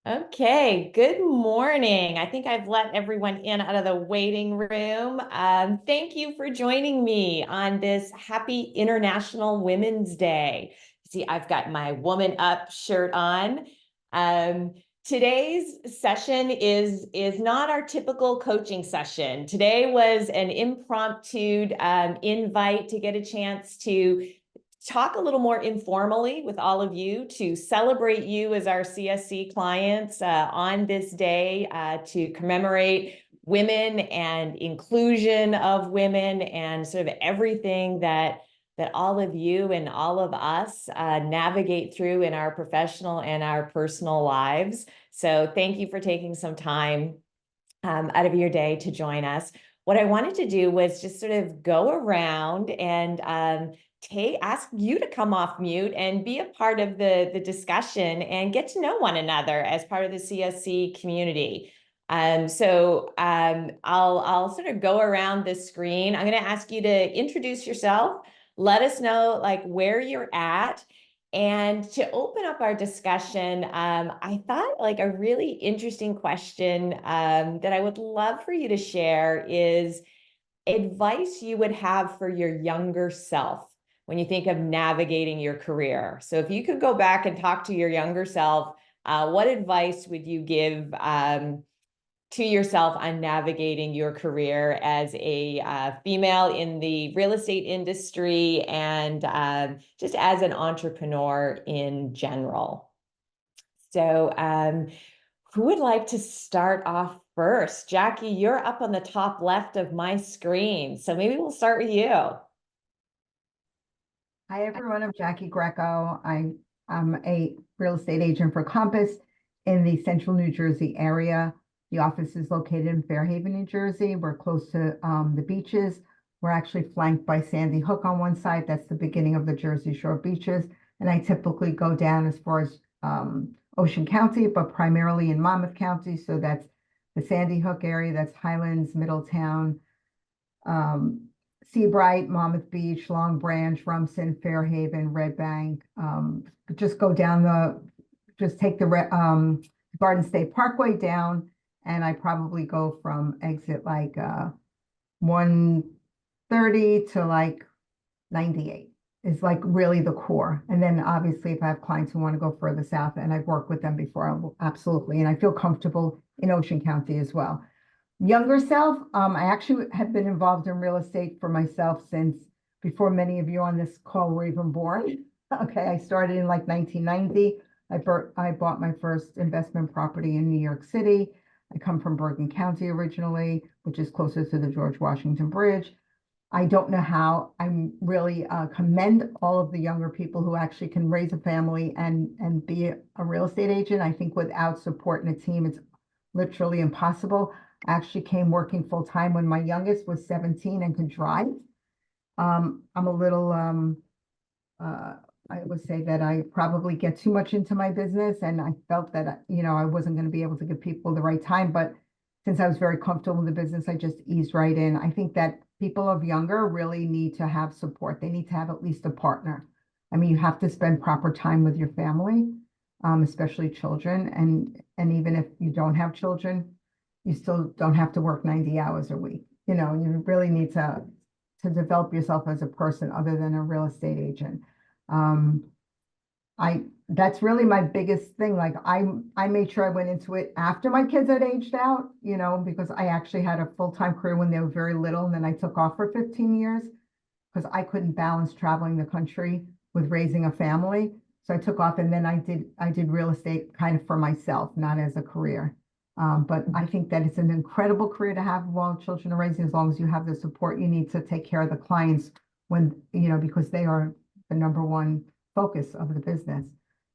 Okay, good morning. I think I've let everyone in out of the waiting room. Thank you for joining me on this happy International Women's Day. See, I've got my Woman Up shirt on. Um, Today's session is not our typical coaching session. Today was an impromptu invite to get a chance to talk a little more informally with all of you to celebrate you as our CSC clients on this day to commemorate women and inclusion of women and sort of everything that all of you and all of us navigate through in our professional and our personal lives. So thank you for taking some time out of your day to join us. What I wanted to do was just sort of go around and ask you to come off mute and be a part of the discussion and get to know one another as part of the CSC community. I'll sort of go around the screen. I'm going to ask you to introduce yourself. Let us know like where you're at. And to open up our discussion, I thought like a really interesting question that I would love for you to share is advice you would have for your younger self when you think of navigating your career. So if you could go back and talk to your younger self, what advice would you give to yourself on navigating your career as a female in the real estate industry and just as an entrepreneur in general? So, who would like to start off first? Jackie, you're up on the top left of my screen. So maybe we'll start with you. Hi, everyone. I'm Jackie Greco. I'm a real estate agent for Compass in the central New Jersey area. The office is located in Fairhaven, New Jersey. We're close to the beaches. We're actually flanked by Sandy Hook on one side. That's the beginning of the Jersey Shore beaches. And I typically go down as far as Ocean County, but primarily in Monmouth County. So that's the Sandy Hook area. That's Highlands, Middletown, Seabright, Monmouth Beach, Long Branch, Rumson, Fairhaven, Red Bank. Just go down just take the Garden State Parkway down, and I probably go from exit like 130 to like 98 is like really the core. And then obviously if I have clients who want to go further south, and I've worked with them before, I will absolutely. And I feel comfortable in Ocean County as well. Younger self, I actually have been involved in real estate for myself since before many of you on this call were even born. Okay, I started in like 1990. I bought my first investment property in New York City. I come from Bergen County originally, which is closer to the George Washington Bridge. I don't know how. I really commend all of the younger people who actually can raise a family and be a real estate agent. I think without support and a team, it's literally impossible. I actually came working full time when my youngest was 17 and could drive. I'm a little, I would say that I probably get too much into my business, and I felt that, I wasn't going to be able to give people the right time. But since I was very comfortable in the business, I just eased right in. I think that people of younger really need to have support. They need to have at least a partner. I mean, you have to spend proper time with your family, especially children. And even if you don't have children, you still don't have to work 90 hours a week. You really need to develop yourself as a person other than a real estate agent. Um, that's really my biggest thing. Like I made sure I went into it after my kids had aged out, because I actually had a full-time career when they were very little, and then I took off for 15 years because I couldn't balance traveling the country with raising a family. So I took off, and then I did real estate kind of for myself, not as a career. But I think that it's an incredible career to have while children are raising, as long as you have the support you need to take care of the clients because they are the number one focus of the business.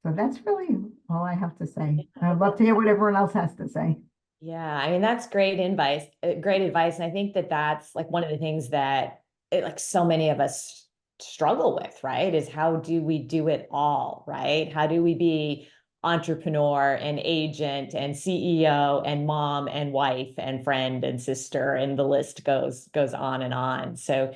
So that's really all I have to say. I'd love to hear what everyone else has to say. Yeah, I mean, that's great advice, great advice. And I think that that's like one of the things that like so many of us struggle with, right? Is how do we do it all, right? How do we be entrepreneur and agent and CEO and mom and wife and friend and sister, and the list goes on and on. So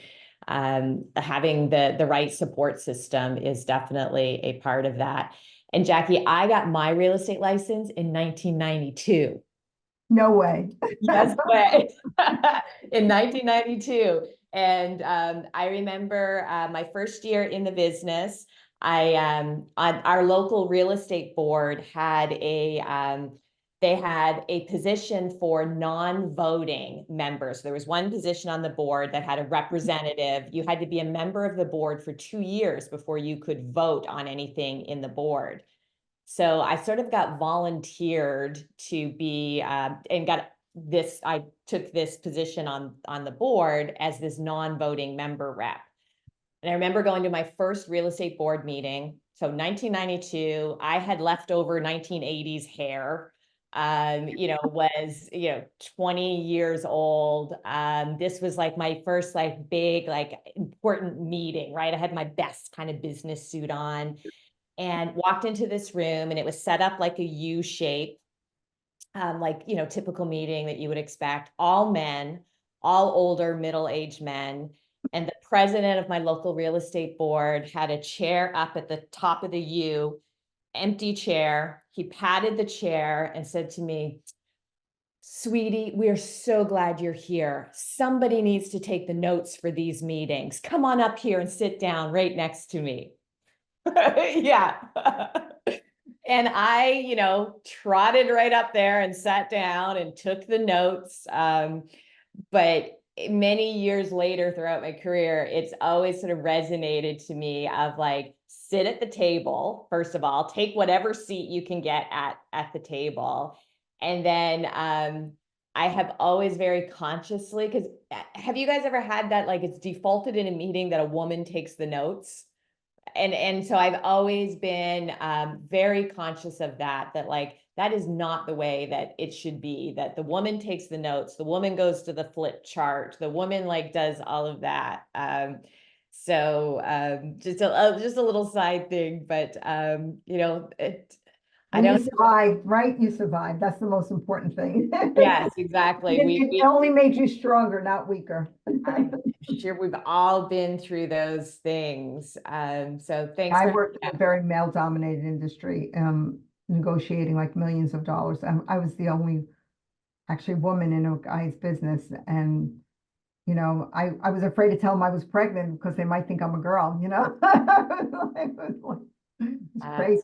having the right support system is definitely a part of that. And Jackie, I got my real estate license in 1992. No way. Yes way. In 1992. And I remember my first year in the business, on our local real estate board had they had a position for non-voting members. There was one position on the board that had a representative. You had to be a member of the board for 2 years before you could vote on anything in the board. So I sort of got volunteered to be and got this. I took this position on the board as this non-voting member rep. And I remember going to my first real estate board meeting. So 1992, I had leftover 1980s hair. Was 20 years old. This was like my first like big like important meeting, right? I had my best kind of business suit on and walked into this room, and it was set up like a U shape, like, typical meeting that you would expect, all men, all older, middle-aged men. And the president of my local real estate board had a chair up at the top of the U, empty chair. He patted the chair and said to me, "Sweetie, we are so glad you're here. Somebody needs to take the notes for these meetings. Come on up here and sit down right next to me." Yeah. And I, trotted right up there and sat down and took the notes. But many years later throughout my career, it's always sort of resonated to me of like, sit at the table, first of all, take whatever seat you can get at the table. And then I have always very consciously, because have you guys ever had that, like it's defaulted in a meeting that a woman takes the notes? And so I've always been very conscious of that like that is not the way that it should be, that the woman takes the notes, the woman goes to the flip chart, the woman like does all of that. Just a little side thing, but I And you don't. survived, right? You survived. That's the most important thing. Yes, exactly. It only made you stronger, not weaker. I'm sure we've all been through those things. So thanks I for worked in a very male-dominated industry, negotiating like millions of dollars. I was the only actually woman in a guy's business, and I was afraid to tell him I was pregnant because they might think I'm a girl. It's crazy.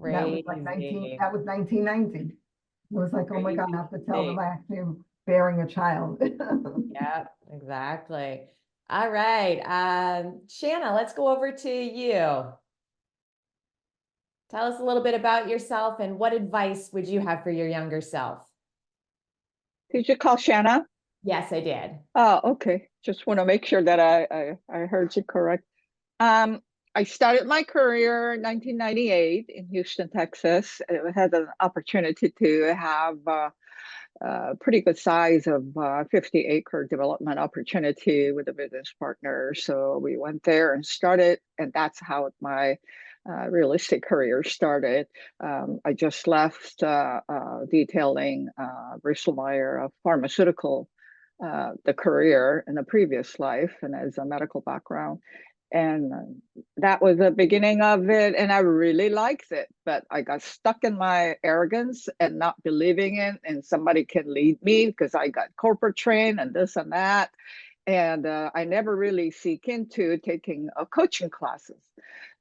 That's That was like 19. crazy. That was 1990. It was like, oh my God, I Crazy have to to tell them see. I actually am bearing a child. Yeah, exactly. All right. Shanna, let's go over to you. Tell us a little bit about yourself and what advice would you have for your younger self? Did you call Shanna? Yes, I did. Oh, okay. Just want to make sure that I heard you correct. I started my career in 1998 in Houston, Texas. I had an opportunity to have pretty good size of 50-acre development opportunity with a business partner. So we went there and started, and that's how my real estate career started. I just left detailing Bristol-Myers Pharmaceutical, the career in the previous life, and as a medical background. And that was the beginning of it, and I really liked it, but I got stuck in my arrogance and not believing it, and somebody can lead me because I got corporate trained and this and that, and I never really seek into taking coaching classes.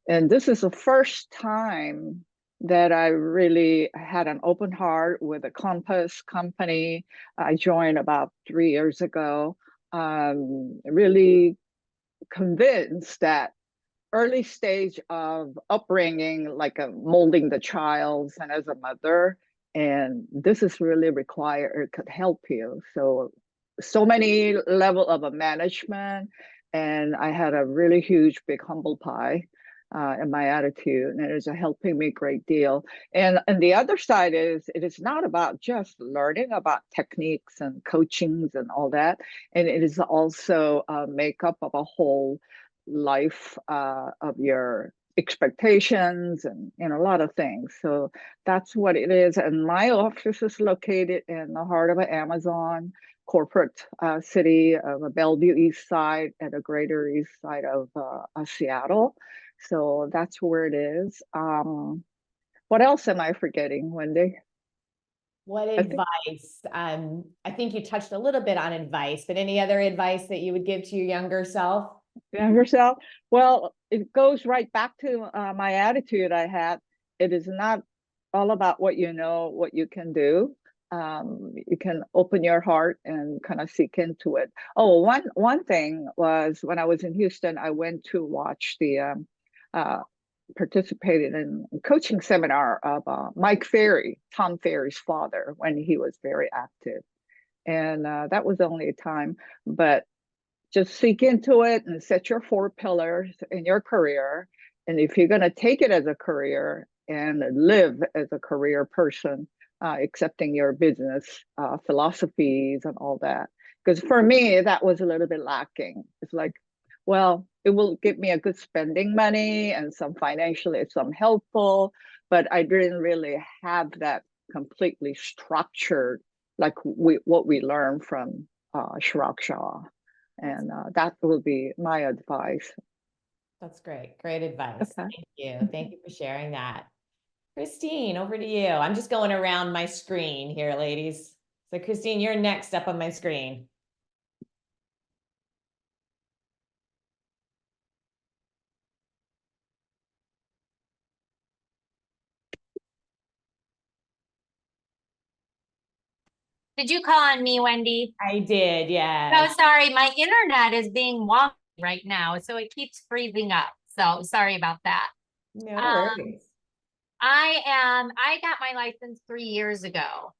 And this is the first time that I really had an open heart with a Compass company. I joined about 3 years ago. Really convinced that early stage of upbringing, like molding the child and as a mother, and this is really required, it could help you. So many level of a management, and I had a really huge big humble pie in my attitude, and it is helping me a great deal. And the other side is, it is not about just learning about techniques and coachings and all that, and it is also a makeup of a whole life of your expectations and a lot of things. So that's what it is. And my office is located in the heart of an Amazon corporate city of a Bellevue East Side and a greater east side of Seattle. So that's where it is. What else am I forgetting, Wendy? What I think advice? I think you touched a little bit on advice, but any other advice that you would give to your younger self? younger self. Well, it goes right back to my attitude I had. It is not all about what you know, what you can do. You can open your heart and kind of seek into it. Oh, one thing was when I was in Houston, I went to watch the uh, participated in a coaching seminar of Mike Ferry, Tom Ferry's father, when he was very active. And that was the only time, but just seek into it and set your 4 pillars in your career. And if you're going to take it as a career and live as a career person, accepting your business philosophies and all that. Because for me, that was a little bit lacking. It's like, well, it will give me a good spending money and some financially, some helpful, but I didn't really have that completely structured like what we learned from Chirag Shah. And that will be my advice. That's great. Great advice. Okay. Thank you. Thank you for sharing that. Christine, over to you. I'm just going around my screen here, ladies. So Christine, you're next up on my screen. Did you call on me, Wendy? I did, Oh, yes. sorry. My internet is being wonky right now, so it keeps freezing up. So sorry about that. No Um, worries. I got my license 3 years ago.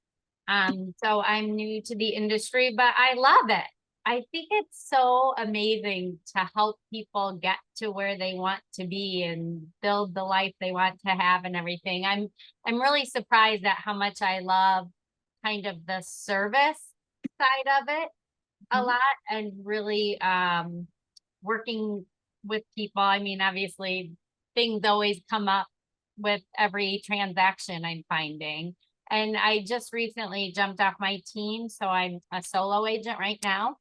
So I'm new to the industry, but I love it. I think it's so amazing to help people get to where they want to be and build the life they want to have and everything. I'm really surprised at how much I love kind of the service side of it a lot, and really working with people. I mean, obviously things always come up with every transaction I'm finding. And I just recently jumped off my team, so I'm a solo agent right now.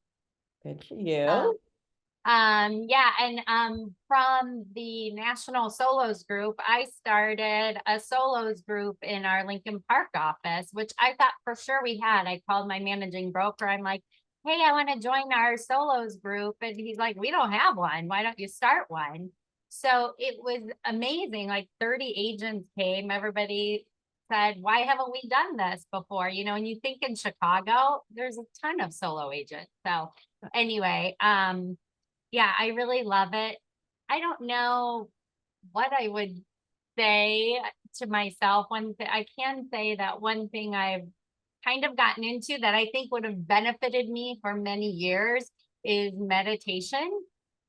Good for Um, you. yeah, and from the National Solos Group, I started a solos group in our Lincoln Park office, which I thought for sure we had. I called my managing broker. I'm like, hey, I want to join our solos group. And he's like, we don't have one. Why don't you start one? So it was amazing. Like 30 agents came. Everybody said, why haven't we done this before? You know, and you think in Chicago, there's a ton of solo agents. So anyway, yeah, I really love it. I don't know what I would say to myself. I can say that one thing I've kind of gotten into that I think would have benefited me for many years is meditation.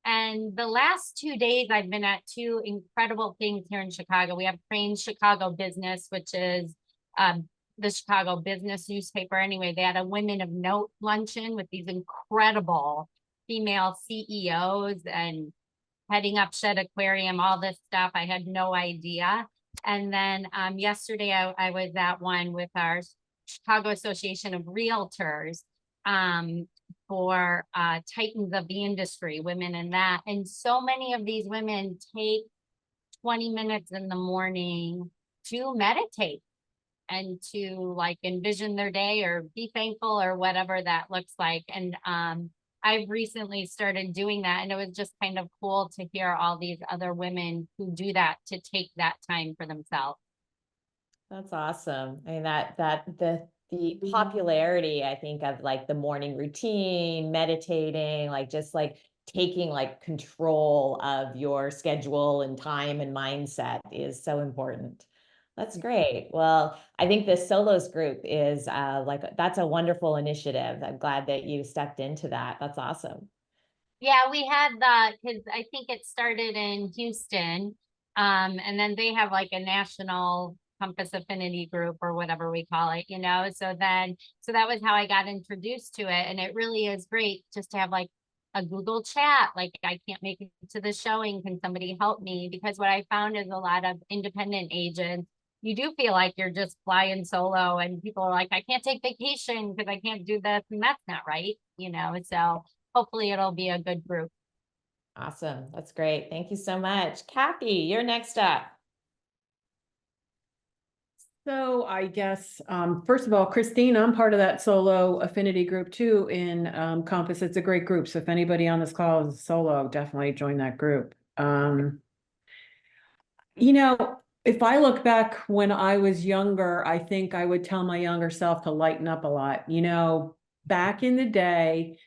And the last 2 days, I've been at two incredible things here in Chicago. We have Crane's Chicago Business, which is um, the Chicago business newspaper. Anyway, they had a Women of Note luncheon with these incredible female CEOs and heading up Shed Aquarium, all this stuff. I had no idea. And then yesterday I was at one with our Chicago Association of Realtors for Titans of the Industry, women in that. And so many of these women take 20 minutes in the morning to meditate and to like envision their day or be thankful or whatever that looks like. And I've recently started doing that, and it was just kind of cool to hear all these other women who do that, to take that time for themselves. That's awesome. I mean, the popularity, I think, of like the morning routine, meditating, like just like taking like control of your schedule and time and mindset is so important. That's great. Well, I think the solos group is like that's a wonderful initiative. I'm glad that you stepped into that. That's awesome. Yeah, we had that because I think it started in Houston. And then they have like a national Compass Affinity group or whatever we call it, you know. So that was how I got introduced to it. And it really is great just to have like a Google chat. Like, I can't make it to the showing. Can somebody help me? Because what I found is a lot of independent agents, you do feel like you're just flying solo, and people are like, I can't take vacation because I can't do this. And that's not right, you know. So hopefully it'll be a good group. Awesome. That's great. Thank you so much. Kathy, you're next up. So I guess, first of all, Christine, I'm part of that solo affinity group too in Compass. It's a great group. So if anybody on this call is solo, definitely join that group. You know, if I look back when I was younger, I think I would tell my younger self to lighten up a lot. You know, back in the day,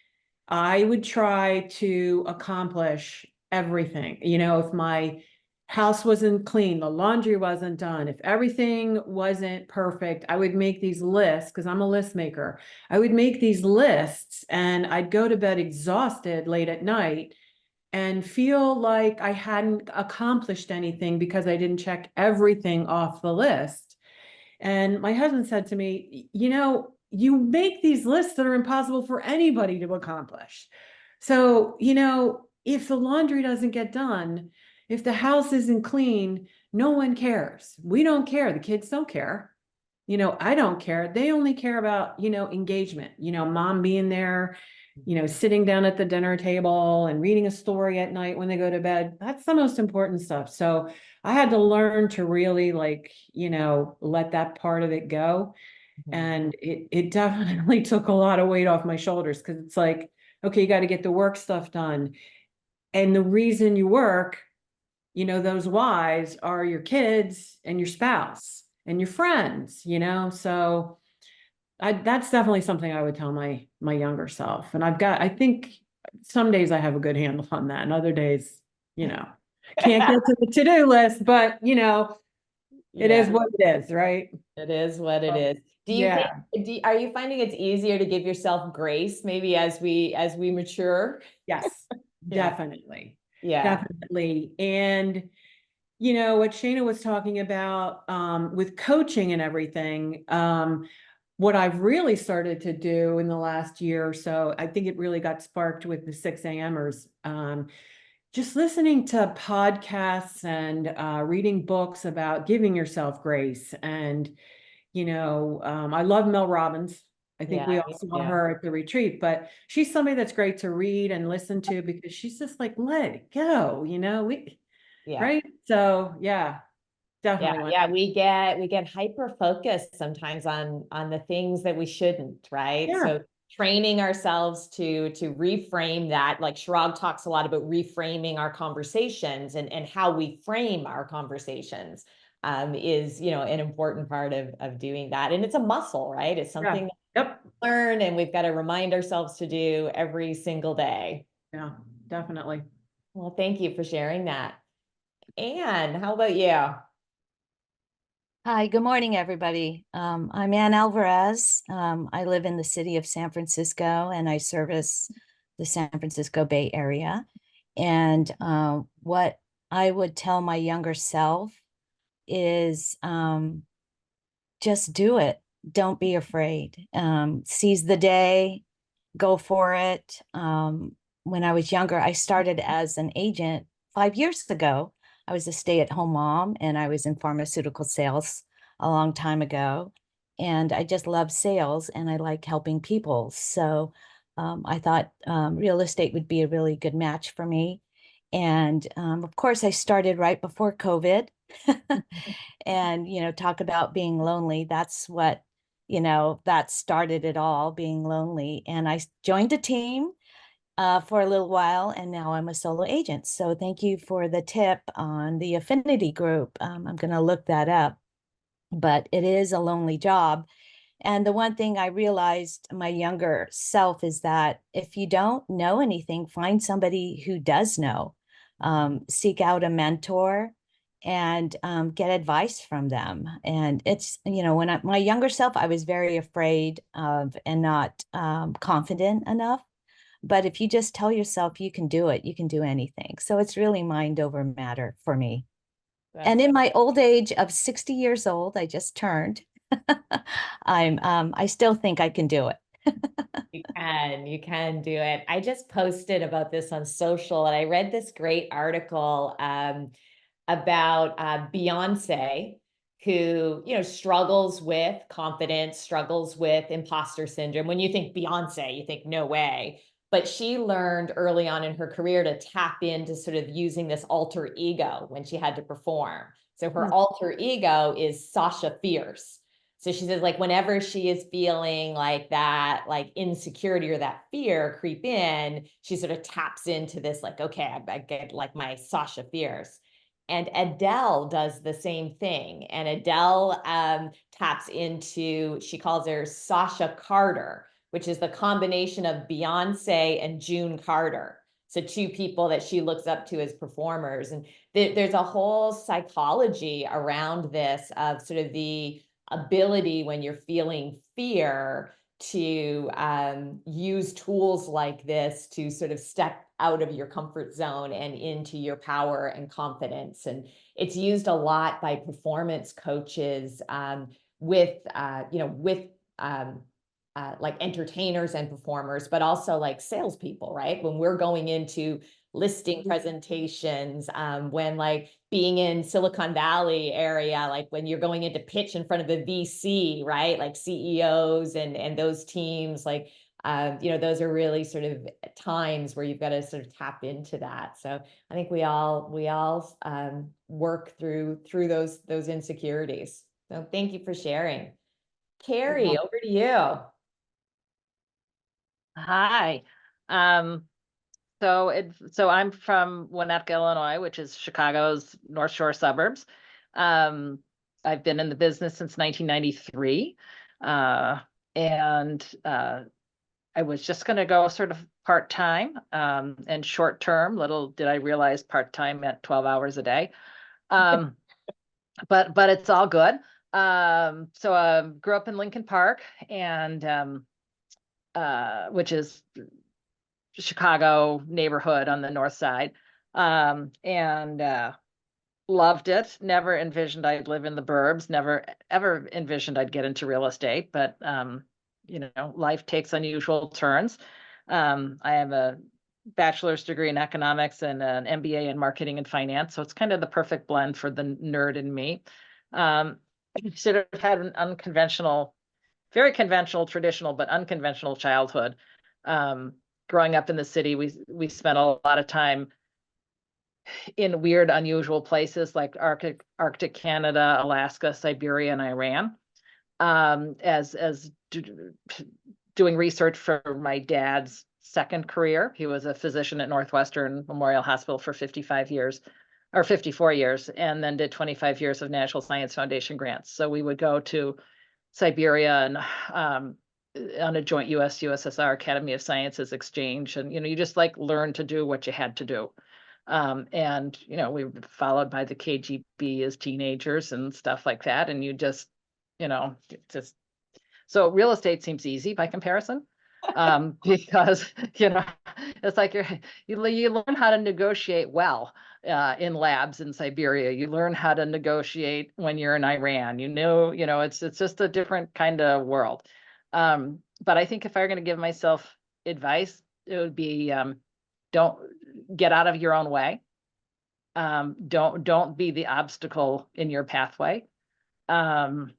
I would try to accomplish everything. You know, if my house wasn't clean, the laundry wasn't done, if everything wasn't perfect, I would make these lists because I'm a list maker. I would make these lists and I'd go to bed exhausted late at night and feel like I hadn't accomplished anything because I didn't check everything off the list. And my husband said to me, you know, you make these lists that are impossible for anybody to accomplish. So, you know, if the laundry doesn't get done, if the house isn't clean, no one cares. We don't care. The kids don't care. You know, I don't care. They only care about, you know, engagement, you know, mom being there, you know, sitting down at the dinner table and reading a story at night when they go to bed. That's the most important stuff. So I had to learn to really like, you know, let that part of it go. And it definitely took a lot of weight off my shoulders because it's like, okay, you got to get the work stuff done. And the reason you work, you know, those whys are your kids and your spouse and your friends, you know? So that's definitely something I would tell my younger self. And I think some days I have a good handle on that, and other days, you know, can't get to the to-do list, but you know, it is what it is, right? It is what it is. Do you Yeah. think, are you finding it's easier to give yourself grace maybe as we mature? Yes, Yeah. definitely. Yeah. Definitely. And you know, what Shana was talking about with coaching and everything, what I've really started to do in the last year or so, I think it really got sparked with the 6 a.m.ers. Just listening to podcasts and reading books about giving yourself grace. And, you know, I love Mel Robbins. I think we Yeah. all saw Yeah. her at the retreat, but she's somebody that's great to read and listen to because she's just like, let it go, you know, Yeah. right? So yeah, Yeah, definitely. yeah, we get hyper focused sometimes on the things that we shouldn't, right? Yeah. So training ourselves to reframe that, like Chirag talks a lot about reframing our conversations and how we frame our conversations is, you know, an important part of doing that. And it's a muscle, right? It's something Yeah. that we learn and we've got to remind ourselves to do every single day. Yeah, definitely. Well, thank you for sharing that. Anne, how about you? Hi, good morning, everybody. I'm Ann Alvarez. I live in the city of San Francisco and I service the San Francisco Bay Area. And what I would tell my younger self is just do it. Don't be afraid. Seize the day, go for it. When I was younger, I started as an agent 5 years ago. I was a stay-at-home mom and I was in pharmaceutical sales a long time ago. And I just love sales and I like helping people. So I thought real estate would be a really good match for me. And of course, I started right before COVID. And, you know, talk about being lonely. That's what, you know, that started it all, being lonely. And I joined a team for a little while, and now I'm a solo agent. So thank you for the tip on the affinity group. I'm going to look that up, but it is a lonely job. And the one thing I realized my younger self is that if you don't know anything, find somebody who does know. Seek out a mentor and get advice from them. And it's, you know, when my younger self, I was very afraid of and not confident enough. But if you just tell yourself you can do it, you can do anything. So it's really mind over matter for me. And in my old age of 60 years old, I just turned, I still think I can do it. You can do it. I just posted about this on social and I read this great article about Beyonce, who, you know, struggles with confidence, struggles with imposter syndrome. When you think Beyonce, you think no way. But she learned early on in her career to tap into sort of using this alter ego when she had to perform, So her alter ego is Sasha Fierce. So she says, like, whenever she is feeling like that, like insecurity or that fear creep in, she sort of taps into this, like, okay, I get like my Sasha Fierce. And Adele does the same thing. And Adele taps into, she calls her Sasha Carter, which is the combination of Beyonce and June Carter. So two people that she looks up to as performers. And there's a whole psychology around this of sort of the ability when you're feeling fear to use tools like this to sort of step out of your comfort zone and into your power and confidence. And it's used a lot by performance coaches with, like entertainers and performers, but also like salespeople, right? When we're going into listing presentations, when like being in Silicon Valley area, like when you're going into pitch in front of a VC, right? Like CEOs and those teams, like, those are really sort of times where you've got to sort of tap into that. So I think we all work through those insecurities. So thank you for sharing. Carrie, over to you. Hi. So I'm from Winnetka, Illinois, which is Chicago's North Shore suburbs. I've been in the business since 1993. And I was just going to go sort of part-time and short-term. Little did I realize part-time meant 12 hours a day. But it's all good. So grew up in Lincoln Park, and which is Chicago neighborhood on the north side, and loved it. Never envisioned I'd live in the burbs. Never ever envisioned I'd get into real estate, but life takes unusual turns. I have a bachelor's degree in economics and an MBA in marketing and finance, so it's kind of the perfect blend for the nerd in me. Sort of had an unconventional, very conventional, traditional, but unconventional childhood. Growing up in the city, we spent a lot of time in weird, unusual places like Arctic Canada, Alaska, Siberia, and Iran. As doing research for my dad's second career. He was a physician at Northwestern Memorial Hospital for 55 years, or 54 years, and then did 25 years of National Science Foundation grants. So we would go to Siberia and on a joint US-USSR Academy of Sciences exchange. And, you just like learn to do what you had to do. And, we were followed by the KGB as teenagers and stuff like that. And you just, so real estate seems easy by comparison. Because, it's like you learn how to negotiate well in labs in Siberia. You learn how to negotiate when you're in Iran. It's just a different kind of world. But I think if I were going to give myself advice, it would be don't get out of your own way. Don't be the obstacle in your pathway. And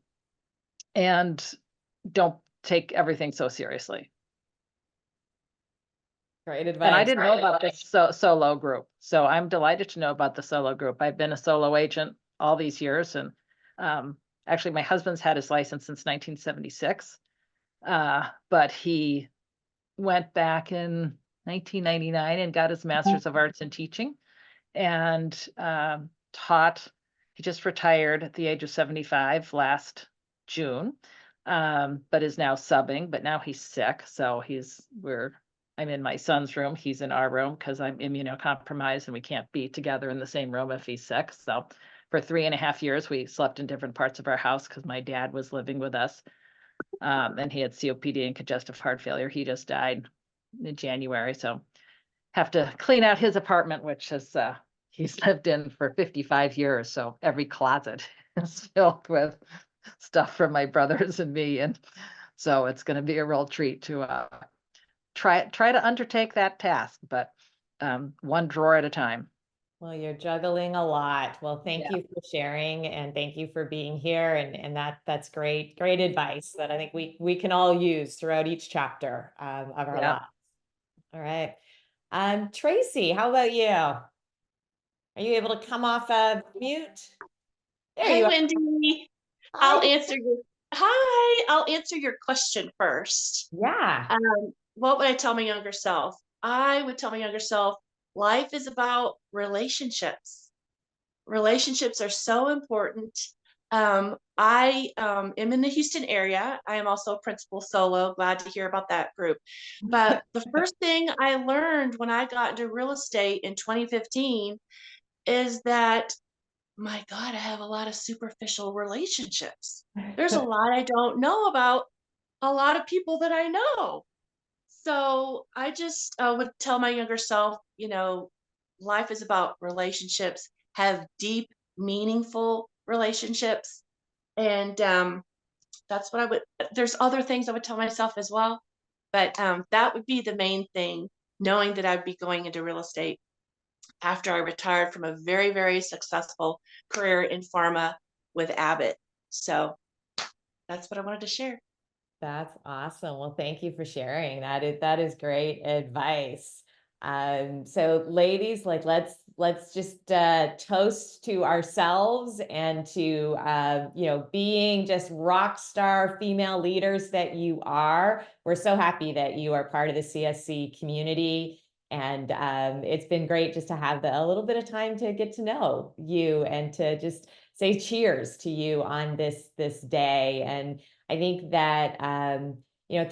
don't take everything so seriously. Great advice. And I didn't know about this solo group. So I'm delighted to know about the solo group. I've been a solo agent all these years. And actually, my husband's had his license since 1976. But he went back in 1999 and got his Master's of Arts in Teaching and taught. He just retired at the age of 75 last June, but is now subbing. But now he's sick. So I'm in my son's room. He's in our room because I'm immunocompromised and we can't be together in the same room if he's sick. So for 3.5 years, we slept in different parts of our house because my dad was living with us. And he had COPD and congestive heart failure. He just died in January. So have to clean out his apartment, which is he's lived in for 55 years. So every closet is filled with stuff from my brothers and me. And so it's going to be a real treat to try to undertake that task, but one drawer at a time. Well, you're juggling a lot. Well, thank you for sharing and thank you for being here. And that's great advice that I think we can all use throughout each chapter of our lives. All right. Tracy, how about you? Are you able to come off of mute? There Hey, you are. Wendy. Hi. I'll answer your question first. Yeah. What would I tell my younger self? I would tell my younger self, life is about relationships. Relationships are so important. I am in the Houston area. I am also a principal solo. Glad to hear about that group. But the first thing I learned when I got into real estate in 2015 is that, my God, I have a lot of superficial relationships. There's a lot I don't know about a lot of people that I know. So I just would tell my younger self, life is about relationships, have deep, meaningful relationships. And that's what I would, there's other things I would tell myself as well. But that would be the main thing, knowing that I'd be going into real estate after I retired from a very, very successful career in pharma with Abbott. So that's what I wanted to share. That's awesome. Well, thank you for sharing. That is great advice. So ladies, like let's just toast to ourselves and to being just rock star female leaders that you are. We're so happy that you are part of the CSC community. And it's been great just to have a little bit of time to get to know you and to just say cheers to you on this day. And I think that,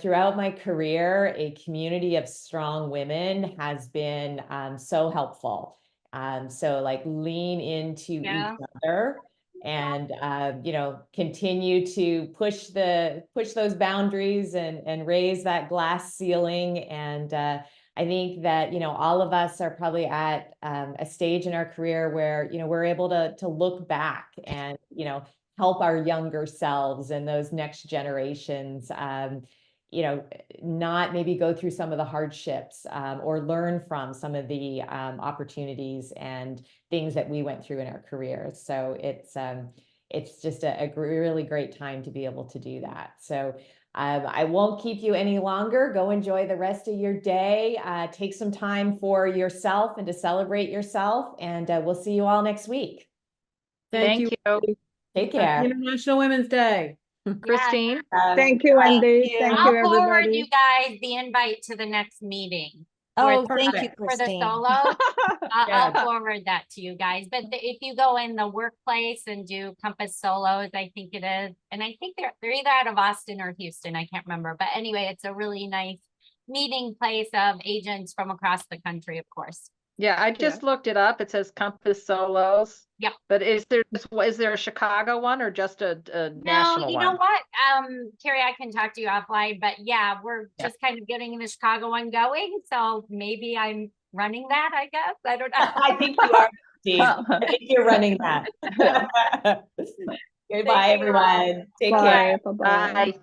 throughout my career, a community of strong women has been so helpful. So like lean into Yeah. each other and, continue to push those boundaries and raise that glass ceiling. And I think that, all of us are probably at a stage in our career where, we're able to look back and, help our younger selves and those next generations, not maybe go through some of the hardships or learn from some of the opportunities and things that we went through in our careers. So it's just a really great time to be able to do that. So I won't keep you any longer. Go enjoy the rest of your day. Take some time for yourself and to celebrate yourself. And we'll see you all next week. Thank you. Take Happy care. International Women's Day. Christine? Thank you, Wendy. Thank you, I'll forward everybody. you guys the invite to the next meeting. Oh, Right, thank you, perfect. For the Christine. solo. I'll Good. forward that to you guys. But if you go in the workplace and do Compass Solos, I think it is. And I think they're either out of Austin or Houston. I can't remember. But anyway, it's a really nice meeting place of agents from across the country, of course. Yeah, I just looked it up. It says Compass Solos. Yep. But is there a Chicago one or just a No, national you one? know what? Carrie, I can talk to you offline, but yeah, we're just kind of getting the Chicago one going. So maybe I'm running that, I guess. I don't know. I think you are, Steve. I think you're running that. Goodbye, everyone. Take care. Bye. Bye-bye. Bye.